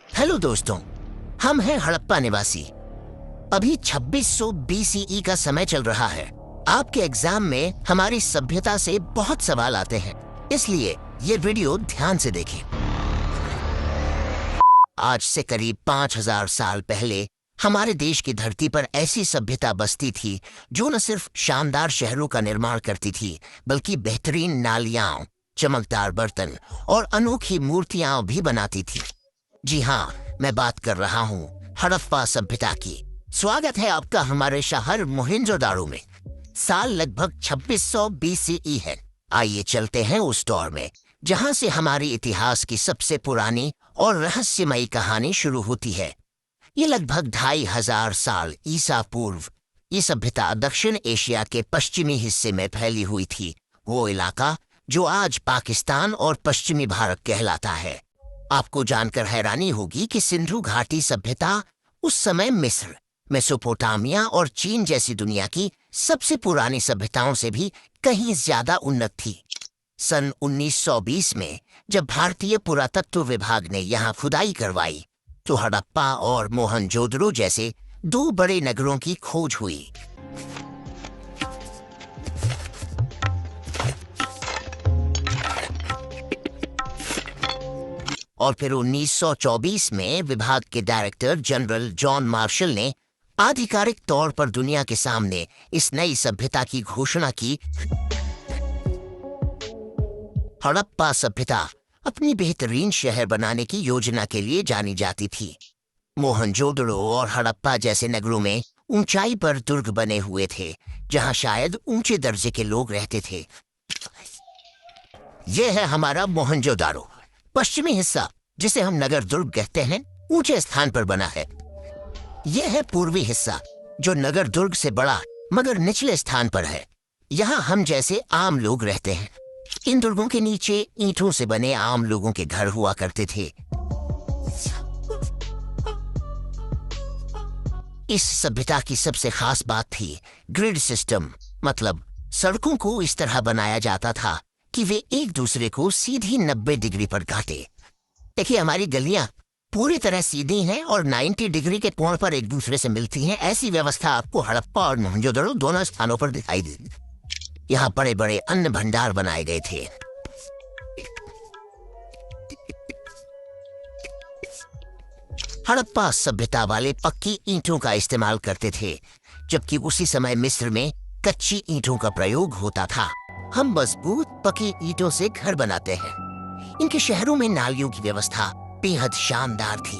Hello दोस्तों, हम हैं हड़प्पा निवासी। अभी 2600 BCE का समय चल रहा है। आपके एग्जाम में हमारी सभ्यता से बहुत सवाल आते हैं, इसलिए ये वीडियो ध्यान से देखें। आज से करीब 5000 साल पहले हमारे देश की धरती पर ऐसी सभ्यता बसती थी जो न सिर्फ शानदार शहरों का निर्माण करती थी, बल्कि बेहतरीन नालियां, चमकदार बर्तन और अनोखी मूर्तियां भी बनाती थी। जी हाँ, मैं बात कर रहा हूँ हड़प्पा सभ्यता की। स्वागत है आपका हमारे शहर मोहनजोदाड़ो में। साल लगभग 2600 BCE है। आइए चलते हैं उस दौर में जहाँ से हमारे इतिहास की सबसे पुरानी और रहस्यमयी कहानी शुरू होती है। ये लगभग 2500 साल ईसा पूर्व ये सभ्यता दक्षिण एशिया के पश्चिमी हिस्से में फैली हुई थी, वो इलाका जो आज पाकिस्तान और पश्चिमी भारत कहलाता है। आपको जानकर हैरानी होगी कि सिंधु घाटी सभ्यता उस समय मिस्र, मेसोपोटामिया और चीन जैसी दुनिया की सबसे पुरानी सभ्यताओं से भी कहीं ज्यादा उन्नत थी। सन 1920 में जब भारतीय पुरातत्व विभाग ने यहाँ खुदाई करवाई तो हड़प्पा और मोहनजोदड़ो जैसे दो बड़े नगरों की खोज हुई। और फिर 1924 में विभाग के डायरेक्टर जनरल जॉन मार्शल ने आधिकारिक तौर पर दुनिया के सामने इस नई सभ्यता की घोषणा की। हड़प्पा सभ्यता अपनी बेहतरीन शहर बनाने की योजना के लिए जानी जाती थी। मोहनजोदड़ो और हड़प्पा जैसे नगरों में ऊंचाई पर दुर्ग बने हुए थे, जहां शायद ऊंचे दर्जे के लोग रहते थे। यह है हमारा मोहनजोदाड़ो। पश्चिमी हिस्सा, जिसे हम नगर दुर्ग कहते हैं, ऊंचे स्थान पर बना है। यह है पूर्वी हिस्सा, जो नगर दुर्ग से बड़ा मगर निचले स्थान पर है। यहाँ हम जैसे आम लोग रहते हैं। इन दुर्गों के नीचे ईंटों से बने आम लोगों के घर हुआ करते थे। इस सभ्यता की सबसे खास बात थी ग्रिड सिस्टम, मतलब सड़कों को इस तरह बनाया जाता था कि वे एक दूसरे को सीधी 90 डिग्री पर काटे। देखिए, हमारी गलियां पूरी तरह सीधी हैं और 90 डिग्री के कोण पर एक दूसरे से मिलती हैं। ऐसी व्यवस्था आपको हड़प्पा और मोहनजोदड़ो दोनों स्थानों पर दिखाई देगी। यहाँ बड़े बड़े अन्न भंडार बनाए गए थे। हड़प्पा सभ्यता वाले पक्की ईंटों का इस्तेमाल करते थे, जबकि उसी समय मिस्र में कच्ची ईंटों का प्रयोग होता था। हम मजबूत पक्की ईंटों से घर बनाते हैं। इनके शहरों में नालियों की व्यवस्था बेहद शानदार थी।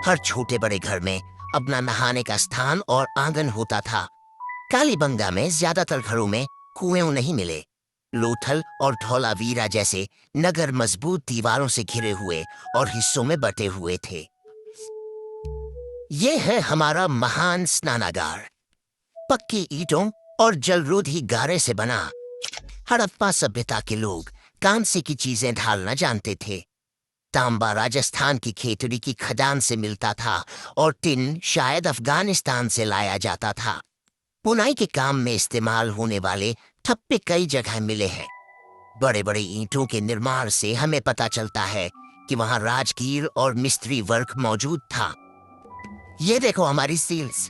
हर छोटे बड़े घर में अपना नहाने का स्थान और आंगन होता था। कालीबंगा में ज्यादातर घरों में कुएं नहीं मिले। लोथल और धौलावीरा जैसे नगर मजबूत दीवारों से घिरे हुए और हिस्सों में बटे हुए थे। ये है हमारा महान स्नानागार, पक्की ईंटों और जलरोधी गारे से बना। हड़प्पा सभ्यता के लोग कांसे की चीजें ढालना जानते थे। तांबा राजस्थान की खेतड़ी की खदान से मिलता था और टिन शायद अफगानिस्तान से लाया जाता था। बुनाई के काम में इस्तेमाल होने वाले ठप्पे कई जगह मिले हैं। बड़े बड़े ईंटों के निर्माण से हमें पता चलता है कि वहां राजगीर और मिस्त्री वर्क मौजूद था। ये देखो हमारी सील्स,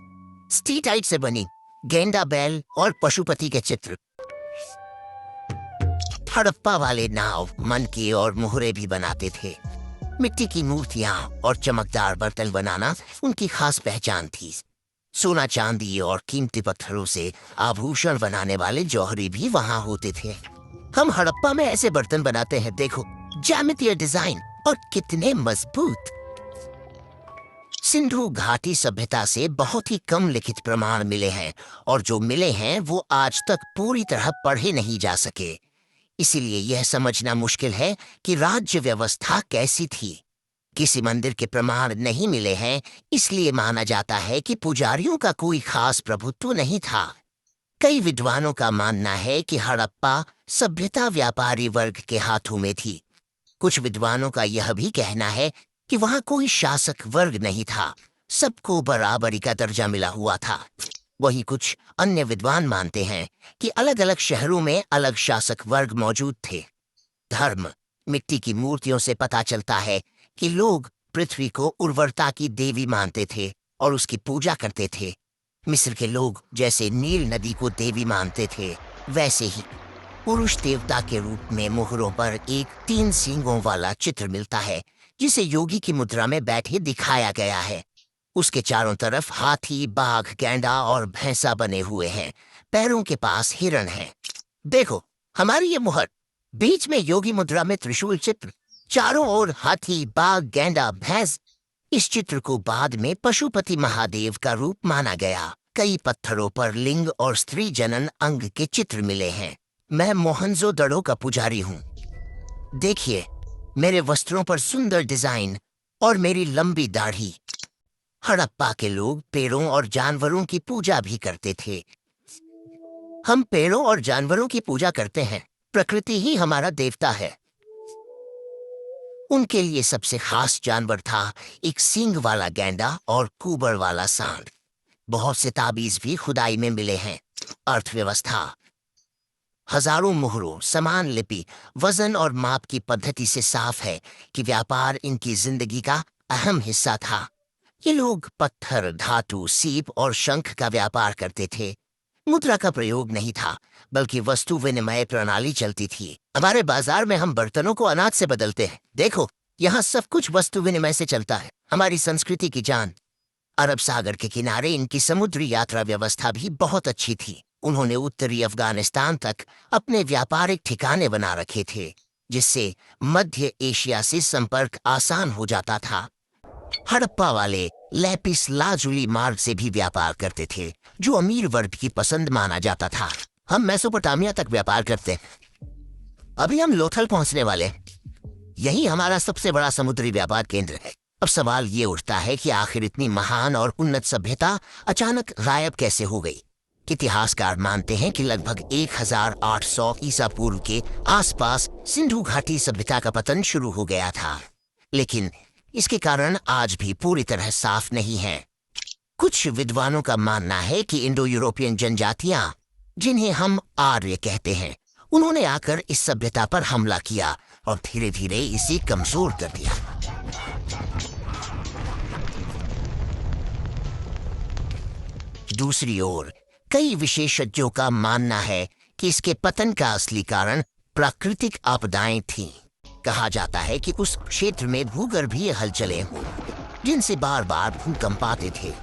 स्टीटाइट से बनी गेंडा बैल और पशुपति के चित्र। हड़प्पा वाले नाव, मनके और मोहरे भी बनाते थे। मिट्टी की मूर्तियां और चमकदार बर्तन बनाना उनकी खास पहचान थी। सोना चांदी और कीमती पत्थरों से आभूषण बनाने वाले जौहरी भी वहां होते थे। हम हड़प्पा में ऐसे बर्तन बनाते हैं, देखो, ज्यामितीय डिजाइन और कितने मजबूत। सिंधु घाटी सभ्यता से बहुत ही कम लिखित प्रमाण मिले हैं और जो मिले हैं वो आज तक पूरी तरह पढ़े नहीं जा सके। इसीलिए यह समझना मुश्किल है कि राज्य व्यवस्था कैसी थी। किसी मंदिर के प्रमाण नहीं मिले हैं, इसलिए माना जाता है कि पुजारियों का कोई खास प्रभुत्व नहीं था। कई विद्वानों का मानना है कि हड़प्पा सभ्यता व्यापारी वर्ग के हाथों में थी। कुछ विद्वानों का यह भी कहना है कि वहां कोई शासक वर्ग नहीं था, सबको बराबरी का दर्जा मिला हुआ था। वहीं कुछ अन्य विद्वान मानते हैं कि अलग अलग शहरों में अलग शासक वर्ग मौजूद थे। धर्म, मिट्टी की मूर्तियों से पता चलता है कि लोग पृथ्वी को उर्वरता की देवी मानते थे और उसकी पूजा करते थे। मिस्र के लोग जैसे नील नदी को देवी मानते थे, वैसे ही पुरुष देवता के रूप में मोहरों पर एक 3 सींगों वाला चित्र मिलता है, जिसे योगी की मुद्रा में बैठे दिखाया गया है। उसके चारों तरफ हाथी, बाघ, गैंडा और भैंसा बने हुए हैं। पैरों के पास हिरण है। देखो, हमारी ये मुहर, बीच में योगी मुद्रा में त्रिशूल चित्र, चारों ओर हाथी, बाघ, गैंडा, भैंस। इस चित्र को बाद में पशुपति महादेव का रूप माना गया। कई पत्थरों पर लिंग और स्त्री जनन अंग के चित्र मिले हैं। मैं मोहनजोदड़ो का पुजारी हूँ। देखिए, मेरे वस्त्रों पर सुंदर डिजाइन और मेरी लंबी दाढ़ी। हड़प्पा के लोग पेड़ों और जानवरों की पूजा भी करते थे। हम पेड़ों और जानवरों की पूजा करते हैं। प्रकृति ही हमारा देवता है। उनके लिए सबसे खास जानवर था एक सींग वाला गैंडा और कुबड़ वाला सांड। बहुत से ताबीज भी खुदाई में मिले हैं। अर्थव्यवस्था, हजारों मोहरों, समान लिपि, वजन और माप की पद्धति से साफ है कि व्यापार इनकी जिंदगी का अहम हिस्सा था। ये लोग पत्थर, धातु, सीप और शंख का व्यापार करते थे। मुद्रा का प्रयोग नहीं था, बल्कि वस्तु विनिमय प्रणाली चलती थी। हमारे बाजार में हम बर्तनों को अनाज से बदलते हैं। देखो, यहाँ सब कुछ वस्तु विनिमय से चलता है। हमारी संस्कृति की जान। अरब सागर के किनारे इनकी समुद्री यात्रा व्यवस्था भी बहुत अच्छी थी। उन्होंने उत्तरी अफगानिस्तान तक अपने व्यापारिक ठिकाने बना रखे थे, जिससे मध्य एशिया से संपर्क आसान हो जाता था। हड़प्पा वाले लैपिस लाजुली मार्ग से भी व्यापार करते थे, जो अमीर वर्ग की पसंद माना जाता था। हम मेसोपोटामिया तक व्यापार करते हैं। अभी हम लोथल पहुंचने वाले। यही हमारा सबसे बड़ा समुद्री व्यापार केंद्र है। अब सवाल ये उठता है कि आखिर इतनी महान और उन्नत सभ्यता अचानक गायब कैसे हो गई। इतिहासकार मानते हैं कि लगभग 1800 ईसा पूर्व के आसपास सिंधु घाटी सभ्यता का पतन शुरू हो गया था, लेकिन इसके कारण आज भी पूरी तरह साफ नहीं है। कुछ विद्वानों का मानना है कि इंडो यूरोपियन जनजातियां, जिन्हें हम आर्य कहते हैं, उन्होंने आकर इस सभ्यता पर हमला किया और धीरे धीरे इसे कमजोर कर दिया। दूसरी ओर कई विशेषज्ञों का मानना है कि इसके पतन का असली कारण प्राकृतिक आपदाएं थीं। कहा जाता है कि उस क्षेत्र में भूगर्भीय हलचलें हों, जिनसे बार बार भूकंप आते थे।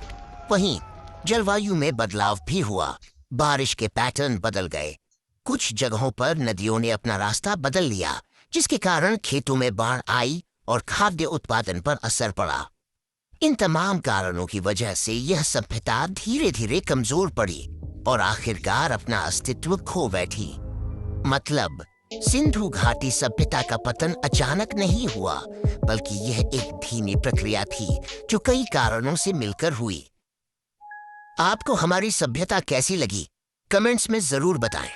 वहीं जलवायु में बदलाव भी हुआ। बारिश के पैटर्न बदल गए। कुछ जगहों पर नदियों ने अपना रास्ता बदल लिया, जिसके कारण खेतों में बाढ़ आई और खाद्य उत्पादन पर असर पड़ा। इन तमाम कारणों की वजह से यह सभ्यता धीरे धीरे कमजोर पड़ी और आखिरकार अपना अस्तित्व खो बैठी। मतलब, सिंधु घाटी सभ्यता का पतन अचानक नहीं हुआ, बल्कि यह एक धीमी प्रक्रिया थी जो कई कारणों से मिलकर हुई। आपको हमारी सभ्यता कैसी लगी? कमेंट्स में जरूर बताएं।